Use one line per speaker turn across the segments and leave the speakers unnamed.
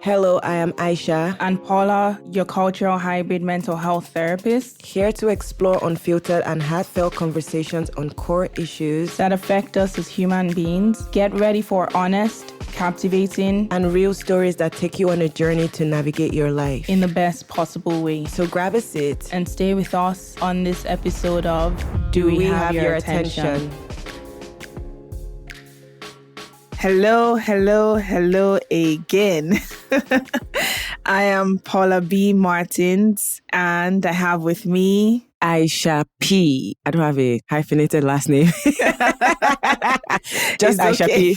Hello, I am Aisha.
And Paula, your cultural hybrid mental health therapist.
Here to explore unfiltered and heartfelt conversations on core issues
that affect us as human beings. Get ready for honest, captivating,
and real stories that take you on a journey to navigate your life
in the best possible way.
So grab a seat
and stay with us on this episode of Do We Have Your Attention? Hello again. I am Paula Bamgbose-Martins, and I have with me
Aisha P. I don't have a hyphenated last name. Just Aisha P.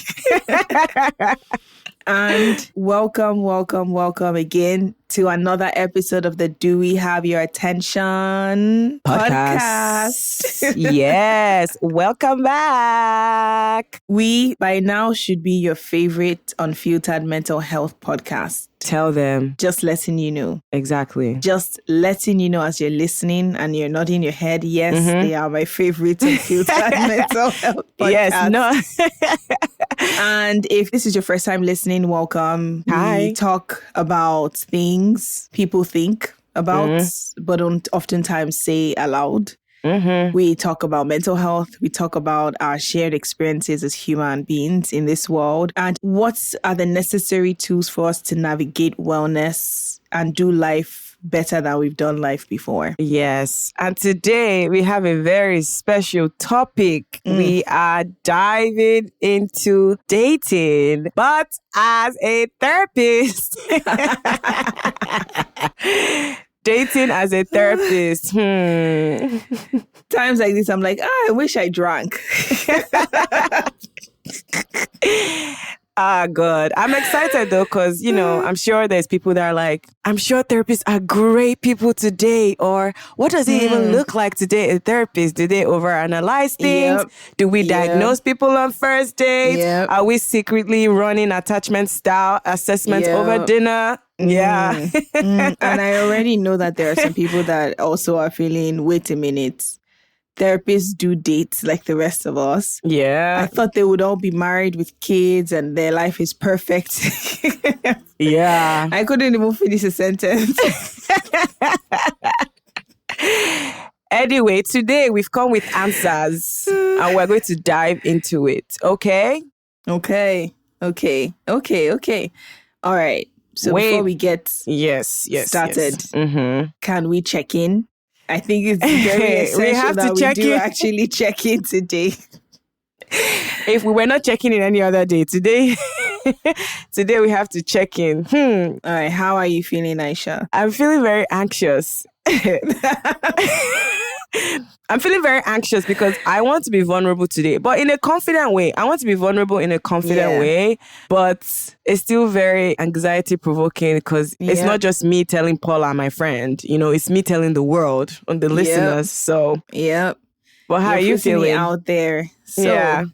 And welcome again to another episode of the Do We Have Your Attention podcast.
Yes, welcome back.
We, by now, should be your favorite unfiltered mental health podcast.
Tell them.
Just letting you know.
Exactly.
Just letting you know as you're listening and you're nodding your head. Yes, they are my favorite unfiltered mental health podcast.
Yes, no.
And if this is your first time listening, welcome.
Hi.
We talk about things people think about, but don't oftentimes say aloud. We talk about mental health. We talk about our shared experiences as human beings in this world and what are the necessary tools for us to navigate wellness and do life better than we've done life before.
Yes. And today we have a very special topic. We are diving into dating, but as a therapist. Dating as a therapist.
Times like this, I'm like, I wish I drank.
God. I'm excited though, because, I'm sure there's people that are like, I'm sure therapists are great people today. Or what does it even look like today? A therapist, do they overanalyze things? Do we diagnose people on first dates? Are we secretly running attachment style assessments over dinner? Yeah.
And I already know that there are some people that also are feeling, wait a minute, therapists do date like the rest of us.
Yeah.
I thought they would all be married with kids and their life is perfect.
Yeah.
I couldn't even finish a sentence.
Anyway, today we've come with answers and we're going to dive into it. Okay?
Okay. All right. So before we get started, can we check in? I think it's very essential that we do actually check in today.
If we were not checking in any other day, today we have to check in.
All right, how are you feeling, Aisha?
I'm feeling very anxious. I'm feeling very anxious because I want to be vulnerable today, but in a confident way. I want to be vulnerable in a confident way, but it's still very anxiety provoking because it's not just me telling Paula, my friend, it's me telling the world and the listeners. So, But how are you feeling
out there? So,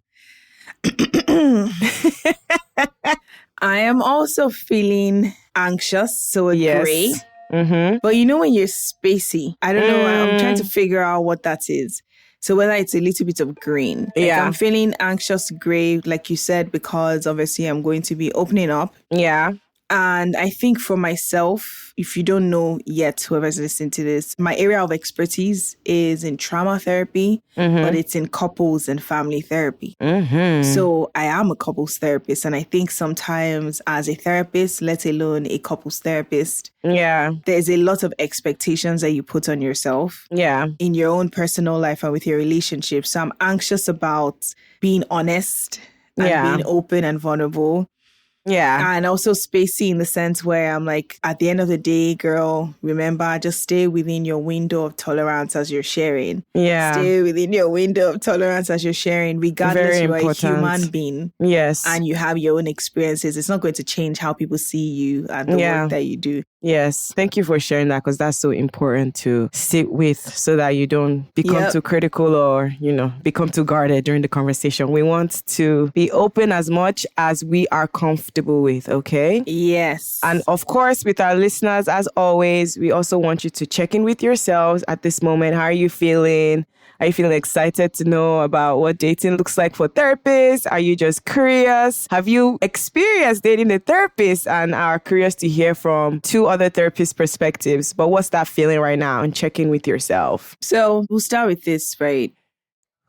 I am also feeling anxious, so agree. But when you're spacey, I don't know, I'm trying to figure out what that is. So whether it's a little bit of green. I'm feeling anxious gray, like you said, because obviously I'm going to be opening up.
Yeah.
And I think for myself, if you don't know yet, whoever's listening to this, my area of expertise is in trauma therapy, but it's in couples and family therapy. So I am a couples therapist. And I think sometimes as a therapist, let alone a couples therapist, there's a lot of expectations that you put on yourself in your own personal life and with your relationships. So I'm anxious about being honest and being open and vulnerable.
Yeah.
And also spacey in the sense where I'm like, at the end of the day, girl, remember, just stay within your window of tolerance as you're sharing.
Yeah.
Stay within your window of tolerance as you're sharing, regardless you are a human being.
Yes.
And you have your own experiences. It's not going to change how people see you and the work that you do.
Yes. Thank you for sharing that because that's so important to sit with so that you don't become too critical or, become too guarded during the conversation. We want to be open as much as we are comfortable with, okay?
Yes.
And of course, with our listeners, as always, we also want you to check in with yourselves at this moment. How are you feeling? Are you feeling excited to know about what dating looks like for therapists? Are you just curious? Have you experienced dating a therapist and are curious to hear from two other therapist perspectives? But what's that feeling right now and check in with yourself?
So we'll start with this, right?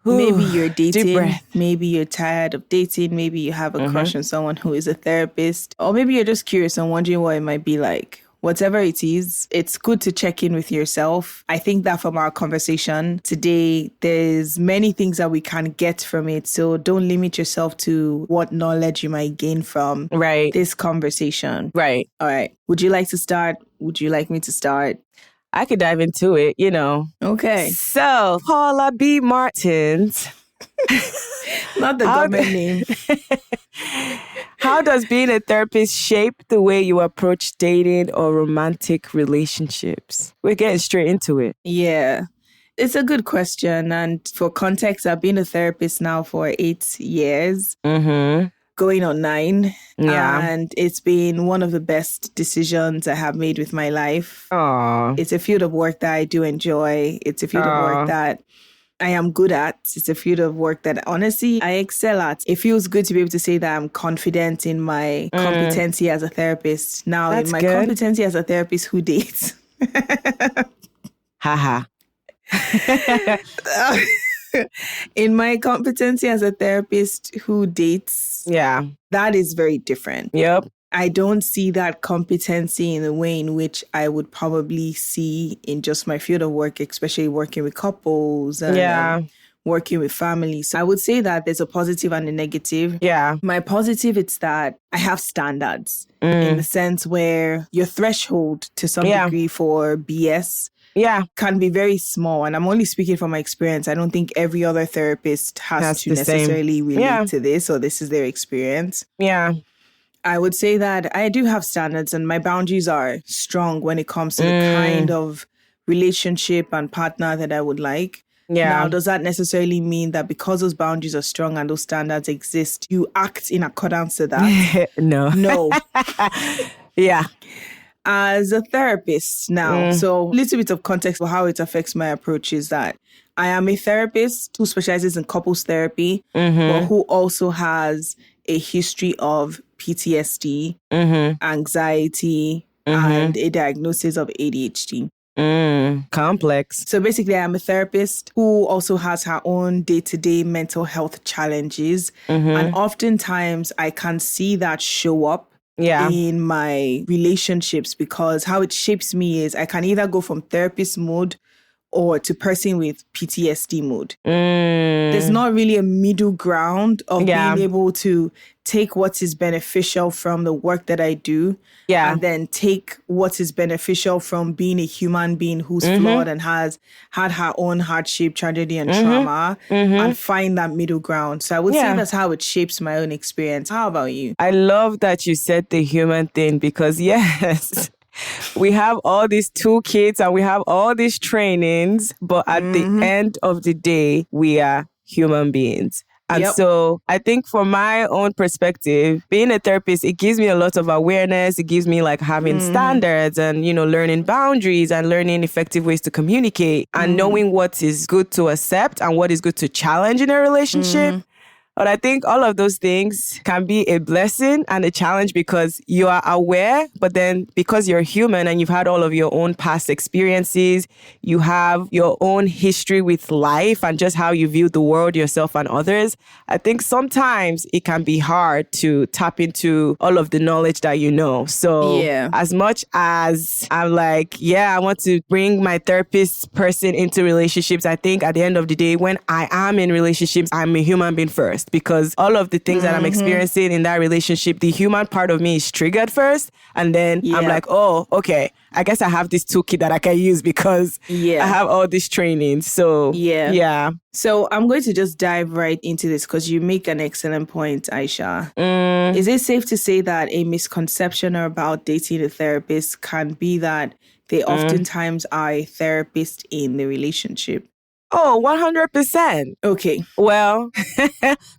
Maybe you're dating, maybe you're tired of dating, maybe you have a crush on someone who is a therapist, or maybe you're just curious and wondering what it might be like. Whatever it is, it's good to check in with yourself. I think that from our conversation today, there's many things that we can get from it. So don't limit yourself to what knowledge you might gain from this conversation.
Right.
All right. Would you like to start? Would you like me to start?
I could dive into it,
Okay.
So, Paula B. Martins.
Not the government name.
How does being a therapist shape the way you approach dating or romantic relationships? We're getting straight into it.
Yeah. It's a good question. And for context, I've been a therapist now for 8 years. Going on 9.
Yeah.
And it's been one of the best decisions I have made with my life.
Aww.
It's a field of work that I do enjoy. It's a field of work that I am good at. It's a field of work that honestly I excel at. It feels good to be able to say that I'm confident in my competency as a therapist. Now,
That's
in my
good.
competency as a therapist who dates.
Haha.
In my competency as a therapist who dates, that is very different.
Yep.
I don't see that competency in the way in which I would probably see in just my field of work, especially working with couples and working with families. So I would say that there's a positive and a negative.
Yeah.
My positive is that I have standards in the sense where your threshold to some degree for BS can be very small. And I'm only speaking from my experience. I don't think every other therapist has to necessarily relate to this or this is their experience.
Yeah.
I would say that I do have standards and my boundaries are strong when it comes to the kind of relationship and partner that I would like.
Yeah.
Now, does that necessarily mean that because those boundaries are strong and those standards exist, you act in accordance to that?
No.
No.
Yeah.
As a therapist now, so a little bit of context for how it affects my approach is that I am a therapist who specializes in couples therapy, but who also has a history of PTSD, anxiety, and a diagnosis of ADHD.
Complex.
So basically, I'm a therapist who also has her own day-to-day mental health challenges. And oftentimes, I can see that show up in my relationships because how it shapes me is I can either go from therapist mode or to person with PTSD mode. There's not really a middle ground of being able to take what is beneficial from the work that I do and then take what is beneficial from being a human being who's flawed and has had her own hardship, tragedy, and trauma and find that middle ground. So I would say that's how it shapes my own experience. How about you?
I love that you said the human thing because yes, we have all these toolkits and we have all these trainings, but at the end of the day, we are human beings. And so I think from my own perspective, being a therapist, it gives me a lot of awareness. It gives me like having standards and, learning boundaries and learning effective ways to communicate and knowing what is good to accept and what is good to challenge in a relationship. But I think all of those things can be a blessing and a challenge because you are aware, but then because you're human and you've had all of your own past experiences, you have your own history with life and just how you view the world, yourself and others. I think sometimes it can be hard to tap into all of the knowledge that you know. So as much as I'm like, I want to bring my therapist person into relationships, I think at the end of the day, when I am in relationships, I'm a human being first. Because all of the things that I'm experiencing in that relationship, the human part of me is triggered first. And then I'm like, oh, okay, I guess I have this toolkit that I can use because I have all this training. So,
So I'm going to just dive right into this because you make an excellent point, Aisha. Is it safe to say that a misconception about dating a therapist can be that they oftentimes are a therapist in the relationship?
Oh, 100%.
Okay.
Well,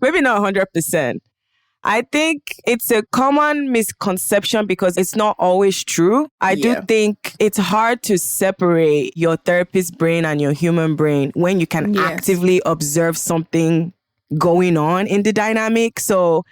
maybe not 100%. I think it's a common misconception because it's not always true. I do think it's hard to separate your therapist's brain and your human brain when you can actively observe something going on in the dynamic. So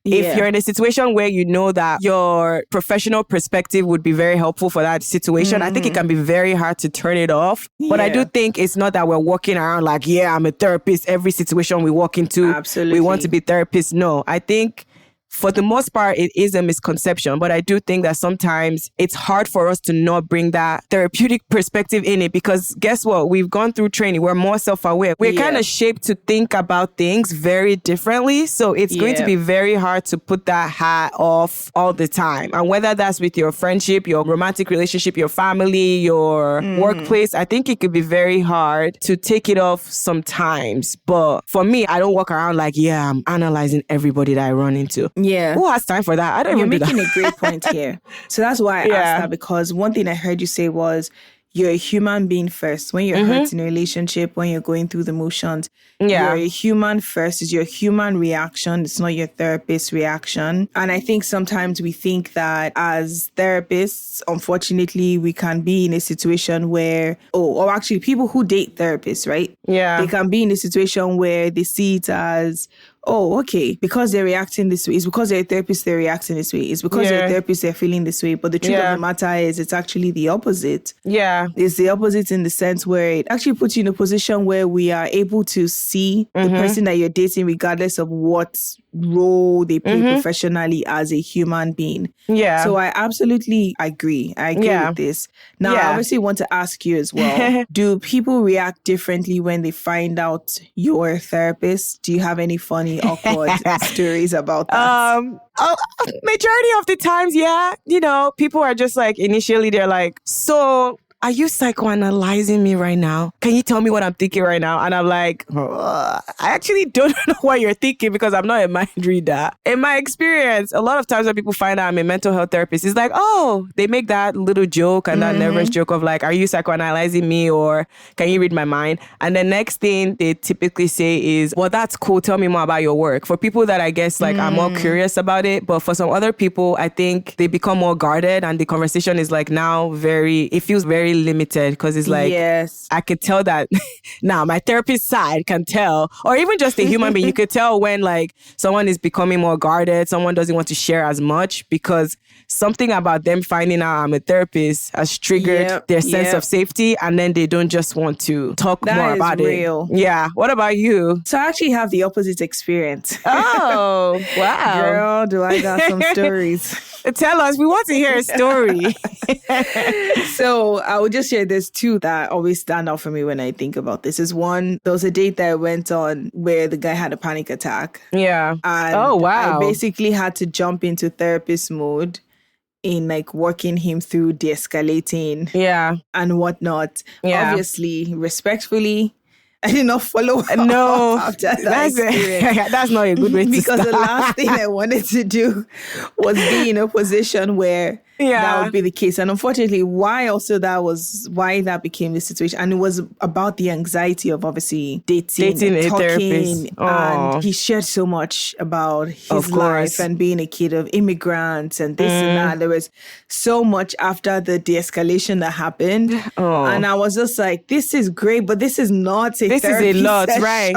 if you're in a situation where you know that your professional perspective would be very helpful for that situation, I think it can be very hard to turn it off. But I do think it's not that we're walking around like, I'm a therapist. Every situation we walk into, we want to be therapists. No, I think for the most part, it is a misconception, but I do think that sometimes it's hard for us to not bring that therapeutic perspective in it because guess what? We've gone through training. We're more self-aware. We're kind of shaped to think about things very differently. So it's going to be very hard to put that hat off all the time. And whether that's with your friendship, your romantic relationship, your family, your workplace, I think it could be very hard to take it off sometimes. But for me, I don't walk around like, I'm analyzing everybody that I run into.
Yeah.
Who has time for that? I don't even do that.
You're making a great point here. So that's why I asked that, because one thing I heard you say was you're a human being first. When you're hurt in a relationship, when you're going through the motions, you're a human first. It's your human reaction. It's not your therapist's reaction. And I think sometimes we think that as therapists, unfortunately, we can be in a situation where, or actually people who date therapists, right?
Yeah.
They can be in a situation where they see it as, okay, because they're reacting this way. It's because they're a therapist, they're reacting this way. It's because they're a therapist, they're feeling this way. But the truth of the matter is it's actually the opposite. Yeah. It's the opposite in the sense where it actually puts you in a position where we are able to see the person that you're dating regardless of what role they play professionally as a human being. Yeah. So I absolutely agree. I agree with this. Now, I obviously want to ask you as well, do people react differently when they find out you're a therapist? Do you have any funny, awkward stories about that?
Majority of the times, people are just like, initially they're like, so are you psychoanalyzing me right now? Can you tell me what I'm thinking right now? And I'm like, I actually don't know what you're thinking because I'm not a mind reader. In my experience, a lot of times when people find out I'm a mental health therapist, it's like, they make that little joke and that nervous joke of like, are you psychoanalyzing me or can you read my mind? And the next thing they typically say is, well, that's cool. Tell me more about your work. For people that I guess like are more curious about it. But for some other people, I think they become more guarded and the conversation is like now it feels very limited because it's like, I could tell that now my therapist side can tell, or even just a human being, you could tell when like someone is becoming more guarded, someone doesn't want to share as much because something about them finding out I'm a therapist has triggered their sense of safety and then they don't just want to talk more about it. Yeah. What about you?
So I actually have the opposite experience.
Oh, wow.
Girl, do I got some stories.
Tell us. We want to hear a story.
So I would just share this two that always stand out for me when I think about this. Is one, there was a date that I went on where the guy had a panic attack. Yeah. And I basically had to jump into therapist mode in like working him through de-escalating and whatnot. Yeah. Obviously, respectfully, I did not follow up after that experience.
That's not a good way to start.
Because the last thing I wanted to do was be in a position where that would be the case. And unfortunately, why that became the situation. And it was about the anxiety of obviously dating
a
talking,
therapist.
And he shared so much about his life and being a kid of immigrants and this and that. There was so much after the de-escalation that happened. And I was just like, this is great, but this is not a therapy
is a lot,
session.
Right?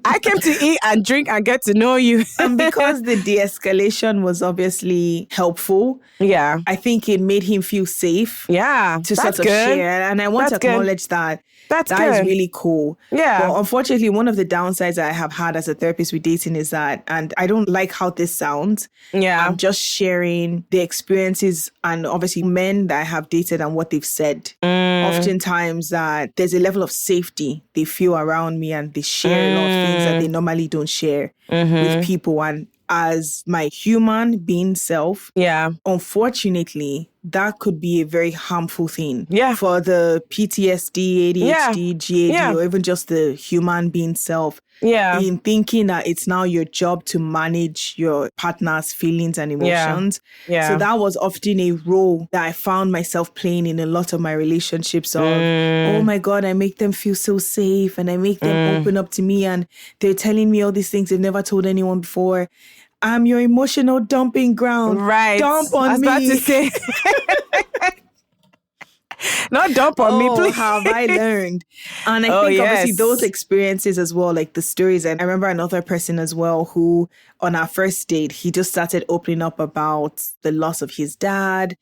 I came to eat and drink and get to know you.
And because the de-escalation was obviously helpful, I think it made him feel safe. To sort of share. And I want to acknowledge that. That is really cool. Yeah. But unfortunately, one of the downsides I have had as a therapist with dating is that, and I don't like how this sounds. Yeah. I'm just sharing the experiences and obviously men that I have dated and what they've said. Oftentimes that there's a level of safety they feel around me and they share a lot of things that they normally don't share with people. And as my human being self, unfortunately, that could be a very harmful thing.
Yeah.
For the PTSD, ADHD, GAD, or even just the human being self.
Yeah.
In thinking that it's now your job to manage your partner's feelings and emotions.
Yeah.
So that was often a role that I found myself playing in a lot of my relationships of, oh my God, I make them feel so safe and I make them open up to me and they're telling me all these things they've never told anyone before. I'm your emotional dumping ground.
Right.
Dump on me.
I was about to say. Not dump on me, please.
Have I learned? And I think obviously those experiences as well, like the stories. And I remember another person as well who on our first date, he just started opening up about the loss of his dad.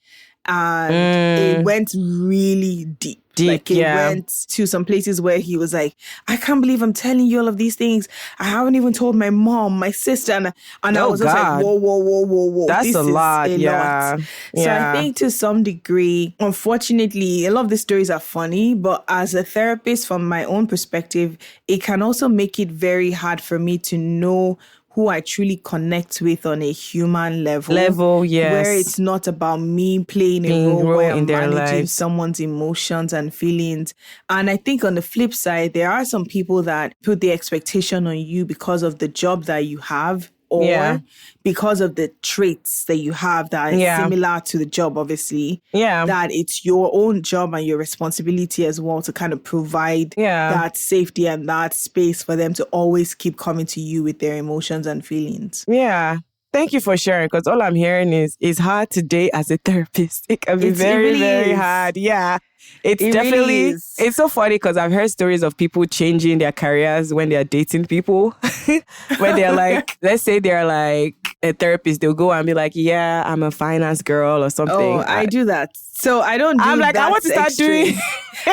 And it went really deep. Like it went to some places where he was like, I can't believe I'm telling you all of these things. I haven't even told my mom, my sister. And I was just like, whoa.
That's
this
a lot.
Is a lot. So I think to some degree, unfortunately, a lot of the stories are funny, but as a therapist, from my own perspective, it can also make it very hard for me to know who I truly connect with on a human level.
Yes.
Where it's not about me playing a role where I'm managing someone's emotions and feelings. And I think on the flip side, there are some people that put the expectation on you because of the job that you have or because of the traits that you have that is similar to the job, obviously.
Yeah.
That it's your own job and your responsibility as well to kind of provide that safety and that space for them to always keep coming to you with their emotions and feelings.
Yeah. Thank you for sharing, because all I'm hearing is it's hard to date as a therapist. It can be very hard. Yeah. It definitely really is. It's so funny because I've heard stories of people changing their careers when they're dating people. When they're like, let's say they're like a therapist, they'll go and be like, yeah, I'm a finance girl or something.
Oh, I do that. So I don't do
I'm like,
that
I want to start
extreme.
doing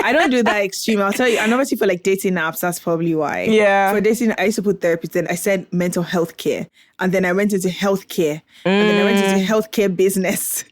I don't do that extreme. I'll tell you, and obviously for like dating apps, that's probably why.
Yeah.
For dating, I used to put therapist, then I said mental health care. And then I went into healthcare. And then I went into healthcare business.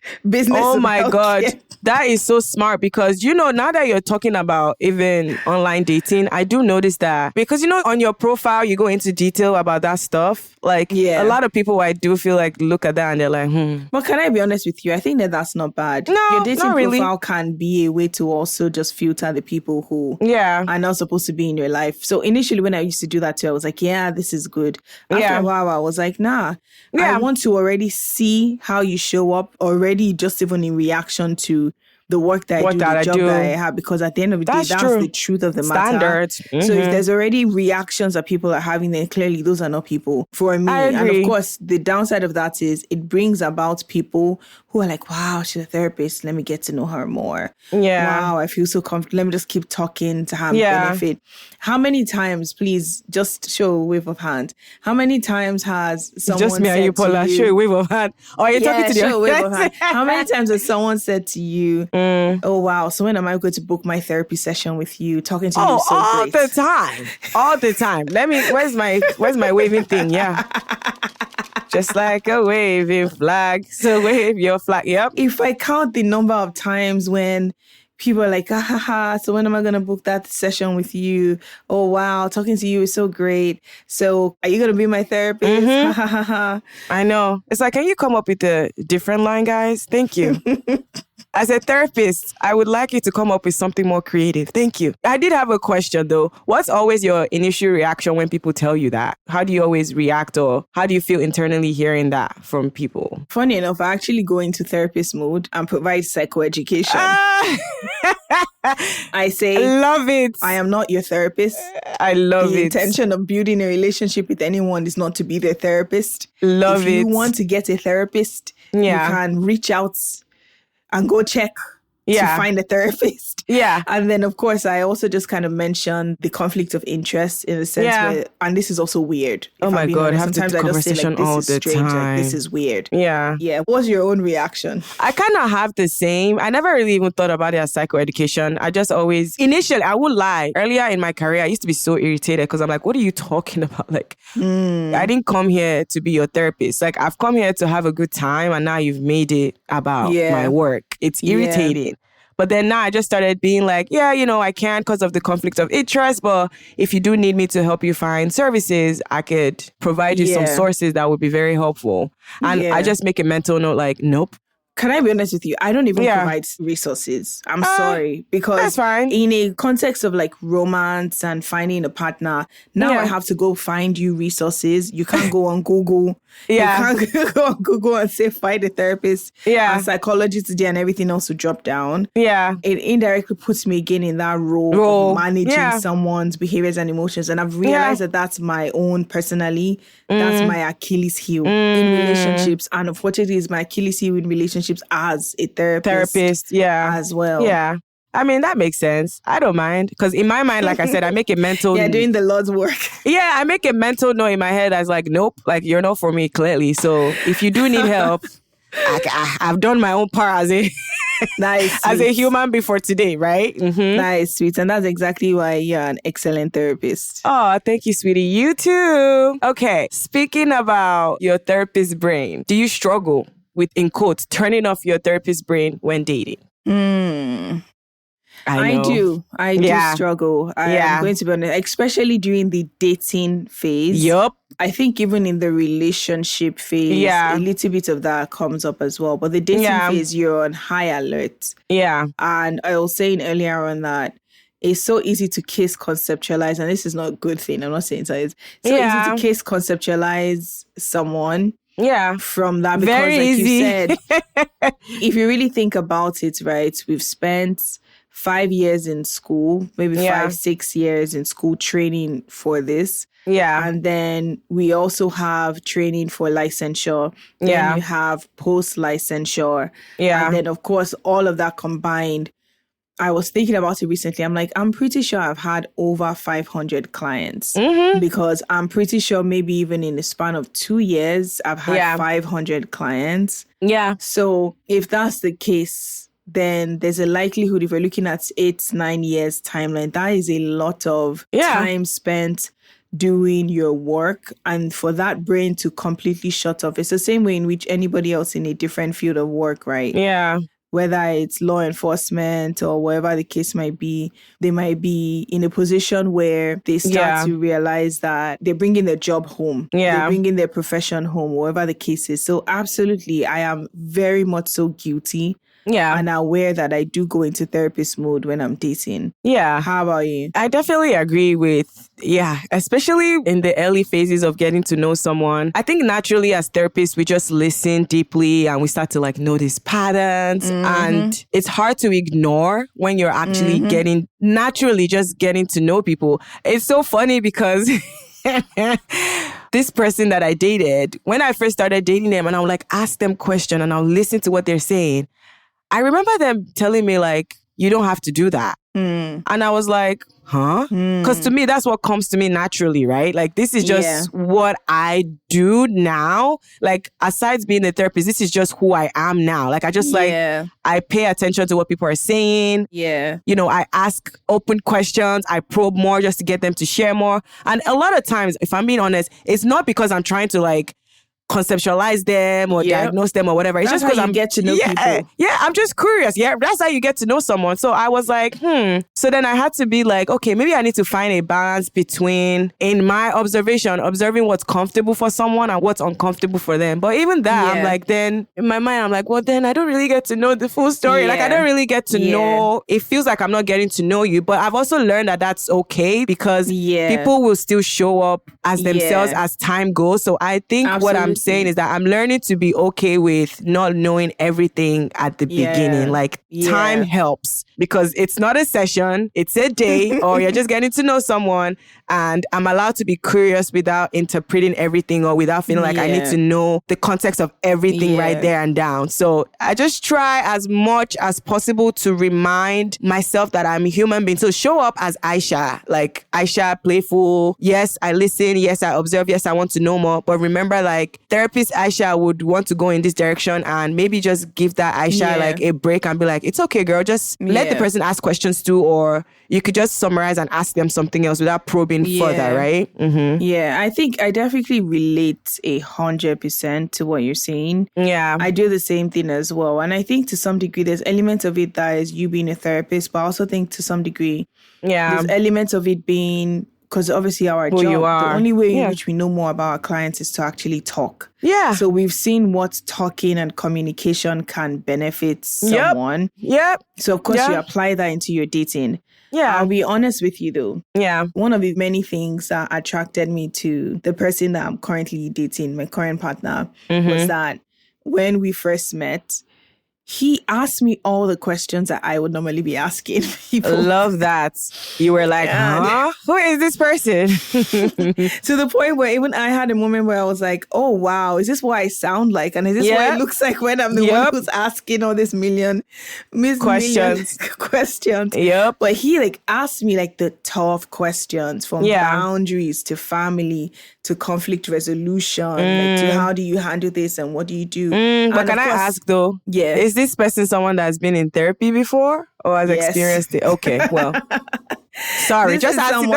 Oh my God. That is so smart because, now that you're talking about even online dating, I do notice that because, on your profile, you go into detail about that stuff. Like a lot of people, I do feel like look at that and they're like,
But can I be honest with you? I think that's not bad.
No,
your dating
not really.
profile can be a way to also just filter the people who are not supposed to be in your life. So initially when I used to do that too, I was like, yeah, this is good. After a while, I was like, nah. I want to already see how you show up already, just even in reaction to the work that I do, the job that I have, because at the end of the day, that's the truth of the matter.
Standards.
So if there's already reactions that people are having, then clearly those are not people for me. And of course, the downside of that is it brings about people who are like, wow, she's a therapist. Let me get to know her more.
Yeah.
Wow, I feel so comfortable. Let me just keep talking to have benefit. How many times, please, just show a wave of hand. How many times has someone
just me
said
and you, Paula, show a wave of hand. Oh, you're talking to
show a wave of hand. How many times has someone said to you, oh, wow, so when am I going to book my therapy session with you? Talking to you so
all
great.
the time. All the time. Where's my waving thing? Yeah. Just like a waving flag. So wave your flag. Yep.
If I count the number of times when people are like, so when am I going to book that session with you? Oh, wow, talking to you is so great. So are you going to be my therapist?
I know. It's like, can you come up with a different line, guys? Thank you. As a therapist, I would like you to come up with something more creative. Thank you. I did have a question though. What's always your initial reaction when people tell you that? How do you always react, or how do you feel internally hearing that from people?
Funny enough, I actually go into therapist mode and provide psychoeducation. I say,
love it.
I am not your therapist.
I love it.
The intention of building a relationship with anyone is not to be their therapist.
Love it.
If you want to get a therapist, you can reach out and go check to find a therapist.
Yeah.
And then, of course, I also just kind of mentioned the conflict of interest in a sense where, and this is also weird.
Oh my God, I have
sometimes
this
I just say,
conversation
like, this
all
is
the
strange,
time.
like, this is weird.
Yeah.
Yeah. What's your own reaction?
I kind of have the same. I never really even thought about it as psychoeducation. I just always, initially, I would lie. Earlier in my career, I used to be so irritated because I'm like, what are you talking about? Like, I didn't come here to be your therapist. Like, I've come here to have a good time, and now you've made it about my work. It's irritating. Yeah. But then now I just started being like, I can't because of the conflict of interest. But if you do need me to help you find services, I could provide you some sources that would be very helpful. And I just make a mental note like, nope,
Can I be honest with you? I don't even provide resources. I'm sorry. Because
that's fine.
In a context of like romance and finding a partner, now I have to go find you resources. You can't go on Google. You can't go on Google and say find a therapist. And psychologist today and everything else will drop down. It indirectly puts me again in that role of managing someone's behaviors and emotions. And I've realized that that's my own personally. That's my Achilles heel in relationships. And unfortunately, it's my Achilles heel in relationships as a therapist as well.
Yeah. I mean, that makes sense. I don't mind. Because in my mind, like I said, I make a mental...
doing the Lord's work.
I make a mental note in my head as like, nope, like you're not for me, clearly. So if you do need help, I've done my own part as a... as a human before today, right?
Nice, sweet. And that's exactly why you're an excellent therapist.
Oh, thank you, sweetie. You too. Okay. Speaking about your therapist brain, do you struggle with, in quotes, turning off your therapist brain when dating?
I do struggle. I am going to be honest, especially during the dating phase. I think even in the relationship phase, a little bit of that comes up as well. But the dating phase, you're on high alert. And I was saying earlier on that it's so easy to case conceptualize, and this is not a good thing. I'm not saying so. It's so easy to case conceptualize someone. From that, because
very
like
easy.
You said, if you really think about it, right, we've spent 5 years in school, maybe 5-6 years in school training for this. And then we also have training for licensure. Then you have post-licensure. And then, of course, all of that combined, I was thinking about it recently. I'm like, I'm pretty sure I've had over 500 clients because I'm pretty sure maybe even in the span of 2 years, I've had 500 clients. So if that's the case, then there's a likelihood if we're looking at 8-9 years timeline, that is a lot of time spent doing your work, and for that brain to completely shut off. It's the same way in which anybody else in a different field of work, right? Whether it's law enforcement or whatever the case might be, they might be in a position where they start to realize that they're bringing their job home. They're bringing their profession home, whatever the case is. So absolutely, I am very much so guilty. And aware that I do go into therapist mode when I'm dating. How about you?
I definitely agree with, especially in the early phases of getting to know someone. I think naturally as therapists, we just listen deeply and we start to like notice patterns. And it's hard to ignore when you're actually naturally just getting to know people. It's so funny because... this person that I dated, when I first started dating them and I would like ask them questions and I'll listen to what they're saying, I remember them telling me like, you don't have to do that. And I was like, huh? Because to me, that's what comes to me naturally, right? Like, this is just what I do now. Like, aside being a therapist, this is just who I am now. Like, I just I pay attention to what people are saying. You know, I ask open questions. I probe more just to get them to share more. And a lot of times, if I'm being honest, it's not because I'm trying to like conceptualize them or diagnose them or whatever. It's
that's
just because
I'm get to know people.
I'm just curious. That's how you get to know someone. So I was like, So then I had to be like, okay, maybe I need to find a balance between, in my observation, observing what's comfortable for someone and what's uncomfortable for them. But even that, I'm like, then in my mind, I'm like, well, then I don't really get to know the full story. Like, I don't really get to know. It feels like I'm not getting to know you. But I've also learned that that's okay because people will still show up as themselves as time goes. So I think what I'm saying is that I'm learning to be okay with not knowing everything at the beginning. Like, time helps because it's not a session, it's a day, or you're just getting to know someone, and I'm allowed to be curious without interpreting everything or without feeling like I need to know the context of everything right there and down. So I just try as much as possible to remind myself that I'm a human being. So show up as Aisha, like Aisha, playful. Yes, I listen. Yes, I observe. Yes, I want to know more. But remember, like, therapist Aisha would want to go in this direction, and maybe just give that Aisha like a break and be like, it's okay, girl. Just let the person ask questions too, or you could just summarize and ask them something else without probing further, right?
Yeah, I think I definitely relate 100% to what you're saying. I do the same thing as well. And I think to some degree, there's elements of it that is you being a therapist, but I also think to some degree, there's elements of it being because obviously our
Who
job,
you are.
the only way in which we know more about our clients is to actually talk.
Yeah.
So we've seen what talking and communication can benefit someone.
Yep.
So of course you apply that into your dating.
Yeah.
I'll be honest with you though.
Yeah.
One of the many things that attracted me to the person that I'm currently dating, my current partner, was that when we first met, he asked me all the questions that I would normally be asking people.
Love that. You were like, huh? Who is this person?
To the point where even I had a moment where I was like, oh, wow, is this what I sound like? And is this what it looks like when I'm the one who's asking all this million questions?
Yep.
But he like asked me like the tough questions, from boundaries to family to conflict resolution, like to how do you handle this and what do you do?
But can I ask though?
Yeah.
Is this person someone that's been in therapy before or has experienced it? Okay, well, sorry, just asking.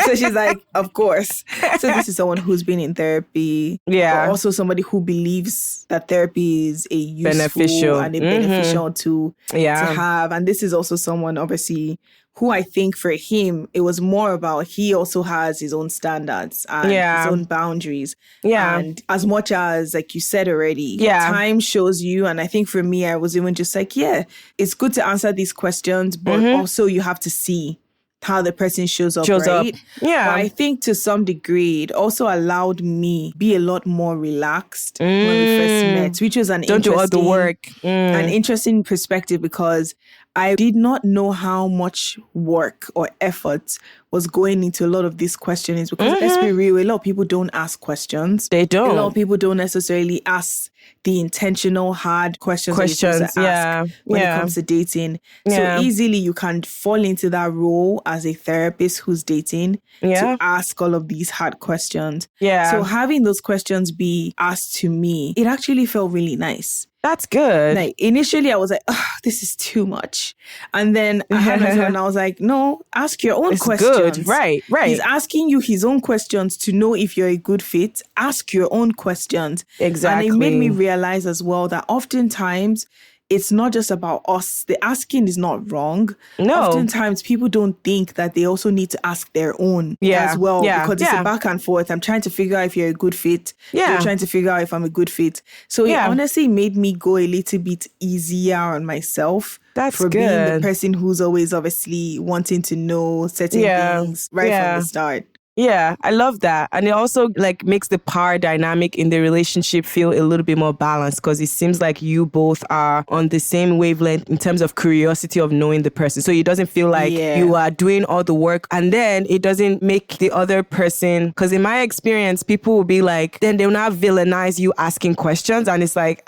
So she's like, of course. So this is someone who's been in therapy.
Yeah.
But also somebody who believes that therapy is a useful and a beneficial tool to have. And this is also someone, obviously, who I think for him, it was more about he also has his own standards and his own boundaries. Yeah. And as much as, like you said already, time shows you. And I think for me, I was even just like, it's good to answer these questions, but also you have to see how the person shows up, right?
Yeah.
But I think to some degree, it also allowed me be a lot more relaxed when we first met, which was an interesting perspective, because I did not know how much work or effort was going into a lot of these questionings, because let's be real, a lot of people don't ask questions.
They don't.
A lot of people don't necessarily ask the intentional, hard questions that you're supposed to ask when it comes to dating. So easily you can fall into that role as a therapist who's dating to ask all of these hard questions. Yeah. So having those questions be asked to me, it actually felt really nice.
That's good.
Like initially I was like, oh, this is too much. And then I had myself and I was like, no, ask your own questions.
Good. Right.
He's asking you his own questions to know if you're a good fit. Ask your own questions.
Exactly.
And it made me realize as well that oftentimes it's not just about us. The asking is not wrong. No. Oftentimes people don't think that they also need to ask their own as well. Because it's a back and forth. I'm trying to figure out if you're a good fit. You're trying to figure out if I'm a good fit. So it honestly made me go a little bit easier on myself.
That's
for
good.
Being the person who's always obviously wanting to know certain things from the start.
Yeah, I love that. And it also like makes the power dynamic in the relationship feel a little bit more balanced, because it seems like you both are on the same wavelength in terms of curiosity of knowing the person. So it doesn't feel like you are doing all the work and then it doesn't make the other person, because in my experience, people will be like, then they'll not villainize you asking questions. And it's like,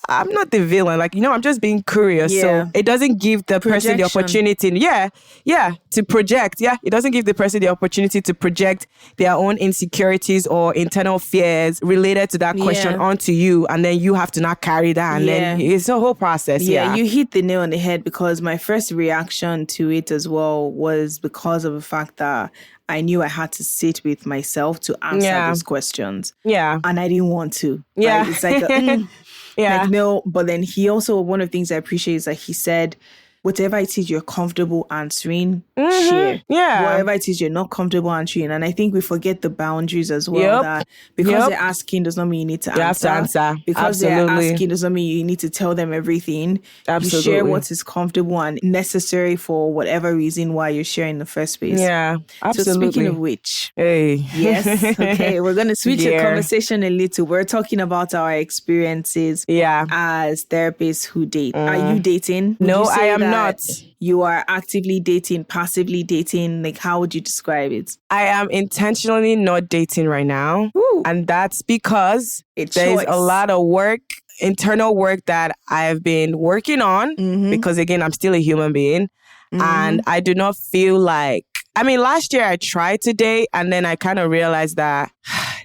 I'm not the villain. Like, I'm just being curious. So it doesn't give the person the opportunity. To project. Yeah. It doesn't give the person the opportunity to project their own insecurities or internal fears related to that question onto you. And then you have to not carry that. And then it's a whole process.
Yeah, you hit the nail on the head, because my first reaction to it as well was because of the fact that I knew I had to sit with myself to answer those questions. Yeah. And I didn't want to. Yeah. Right? It's like, like, no. But then he also, one of the things I appreciate is that he said, whatever it is you're comfortable answering, share. Yeah. Whatever it is you're not comfortable answering. And I think we forget the boundaries as well. That because they're asking does not mean you need to answer.
You have to answer.
Because they're asking does not mean you need to tell them everything. Absolutely. You share what is comfortable and necessary for whatever reason why you're sharing in the first place.
Yeah, absolutely.
So speaking of which,
yes,
okay, we're going to switch the conversation a little. We're talking about our experiences as therapists who date. Are you dating?
No, I am not.
You are actively dating, passively dating? Like, how would you describe it?
I am intentionally not dating right now. Ooh. And that's because there's a lot of work, internal work that I've been working on because, again, I'm still a human being. And I do not feel like, last year I tried to date and then I kind of realized that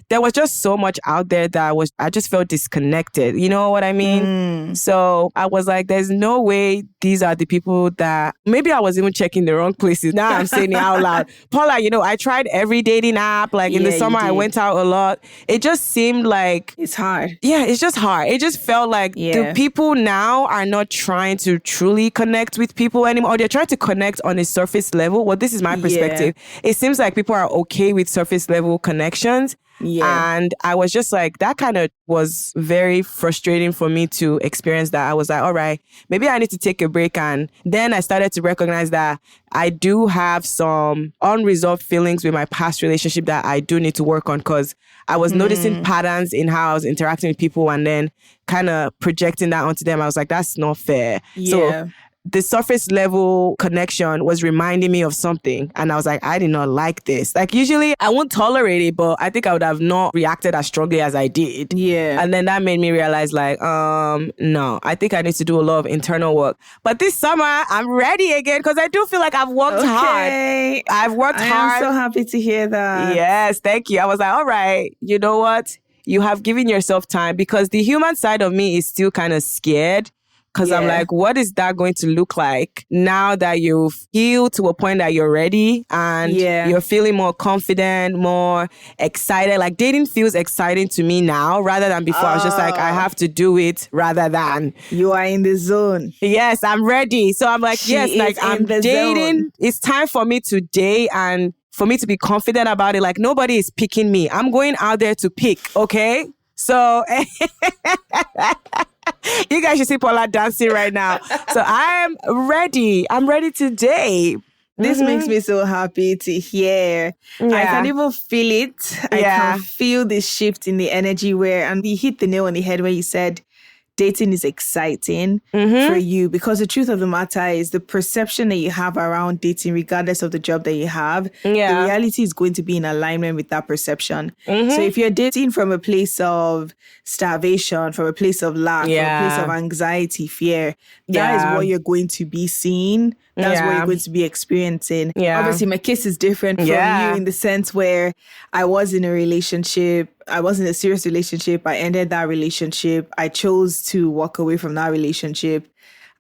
there was just so much out there that I just felt disconnected. You know what I mean? So I was like, there's no way these are the people that maybe I was even checking the wrong places. Now I'm saying it out loud. Paula, I tried every dating app. Like in the summer, I went out a lot. It just seemed like
it's hard.
Yeah, it's just hard. It just felt like the people now are not trying to truly connect with people anymore. Or they're trying to connect on a surface level. Well, this is my perspective. It seems like people are okay with surface level connections. Yeah. And I was just like, that kind of was very frustrating for me to experience that. I was like, all right, maybe I need to take a break. And then I started to recognize that I do have some unresolved feelings with my past relationship that I do need to work on, because I was noticing patterns in how I was interacting with people and then kind of projecting that onto them. I was like, that's not fair.
Yeah.
So the surface level connection was reminding me of something. And I was like, I did not like this. Like, usually I won't tolerate it, but I think I would have not reacted as strongly as I did.
Yeah.
And then that made me realize, like, no, I think I need to do a lot of internal work. But this summer, I'm ready again, because I do feel like I've worked hard. I've worked hard.
I'm so happy to hear that.
Yes, thank you. I was like, all right, you know what? You have given yourself time, because the human side of me is still kind of scared. Because I'm like, what is that going to look like now that you've healed to a point that you're ready and you're feeling more confident, more excited? Like, dating feels exciting to me now rather than before. I was just like, I have to do it rather than.
You are in the zone.
Yes, I'm ready. So I'm like, I'm dating. Zone. It's time for me to date and for me to be confident about it. Like, nobody is picking me. I'm going out there to pick, okay? So... You guys should see Paula dancing right now. So I'm ready. I'm ready today.
This makes me so happy to hear. Yeah. I can even feel it. I can feel the shift in the energy and you hit the nail on the head where you said, dating is exciting for you, because the truth of the matter is the perception that you have around dating, regardless of the job that you have, the reality is going to be in alignment with that perception. So if you're dating from a place of starvation, from a place of lack, from a place of anxiety, fear, that is what you're going to be seeing. That's what you're going to be experiencing. Obviously, my case is different from you in the sense where I was in a relationship. I was in a serious relationship. I ended that relationship. I chose to walk away from that relationship.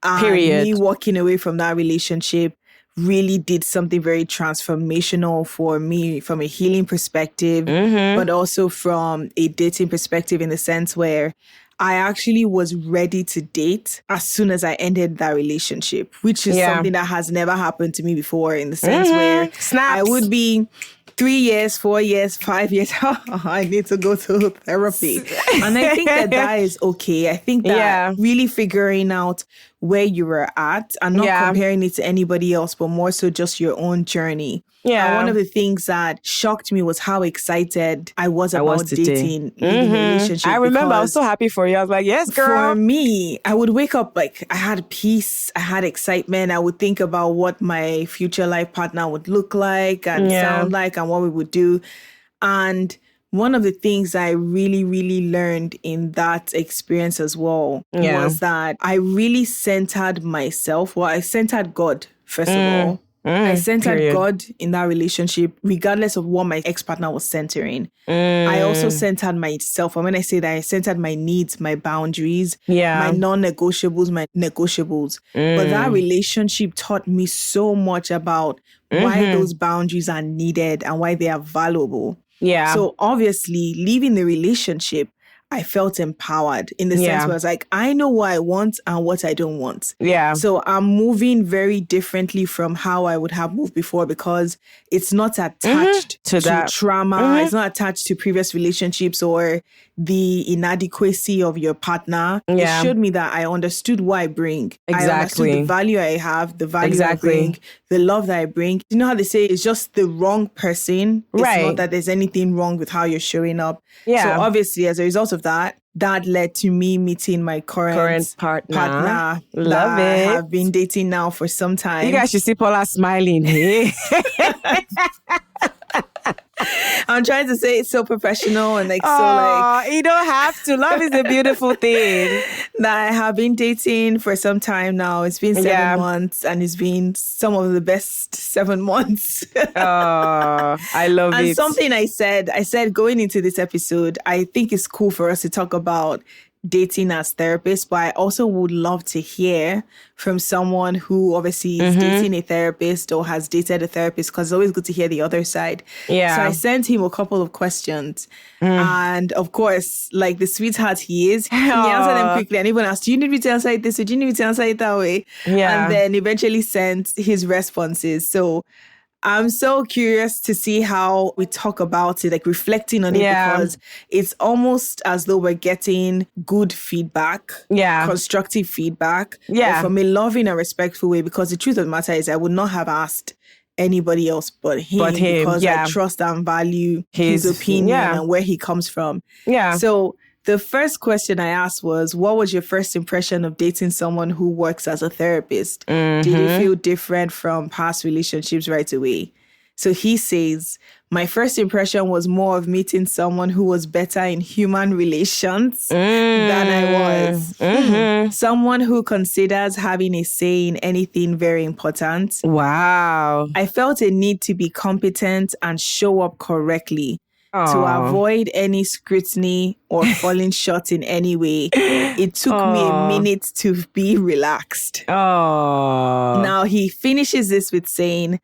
Period. Me walking away from that relationship really did something very transformational for me from a healing perspective, but also from a dating perspective, in the sense where I actually was ready to date as soon as I ended that relationship, which is something that has never happened to me before, in the sense where I would be 3 years, 4 years, 5 years. I need to go to therapy. And I think that is okay. I think that really figuring out where you were at and not comparing it to anybody else, but more so just your own journey. Yeah. And one of the things that shocked me was how excited I was about dating in the relationship.
I remember I was so happy for you. I was like, yes, girl.
For me, I would wake up like I had peace, I had excitement. I would think about what my future life partner would look like and sound like and what we would do. And one of the things I really, really learned in that experience as well was that I really centered myself. Well, I centered God, first of all. I centered God in that relationship, regardless of what my ex-partner was centering. I also centered myself. And when I say that, I centered my needs, my boundaries, my non-negotiables, my negotiables. But that relationship taught me so much about why those boundaries are needed and why they are valuable. Yeah. So obviously, leaving the relationship, I felt empowered in the sense where I was like, I know what I want and what I don't want. Yeah. So I'm moving very differently from how I would have moved before, because it's not attached to trauma. It's not attached to previous relationships or the inadequacy of your partner. It showed me that I understood what I bring. I understood the value I have, the value I bring, the love that I bring. You know how they say it's just the wrong person. It's not that there's anything wrong with how you're showing up. Yeah. So obviously, as a result of that led to me meeting my current partner.
Love it.
I have been dating now for some time.
You guys should see Paula smiling here.
I'm trying to say it's so professional and like
you don't have to. Love is a beautiful thing.
That I have been dating for some time now. It's been 7 months and it's been some of the best 7 months.
I love it.
And something I said going into this episode, I think it's cool for us to talk about dating as therapists, but I also would love to hear from someone who obviously is dating a therapist or has dated a therapist, because it's always good to hear the other side.
Yeah.
So I sent him a couple of questions. And of course, like the sweetheart he is, he answered them quickly and even asked, do you need me to answer it this way? Do you need me to answer it that way?
Yeah.
And then eventually sent his responses. So I'm so curious to see how we talk about it, like reflecting on it, because it's almost as though we're getting good feedback, constructive feedback, but from a loving and respectful way, because the truth of the matter is I would not have asked anybody else but him because I trust and value his opinion and where he comes from. Yeah. So the first question I asked was, what was your first impression of dating someone who works as a therapist? Did it feel different from past relationships right away? So he says, my first impression was more of meeting someone who was better in human relations than I was. Someone who considers having a say in anything very important.
Wow.
I felt a need to be competent and show up correctly. To avoid any scrutiny or falling short in any way. It took me a minute to be relaxed. Now he finishes this with saying,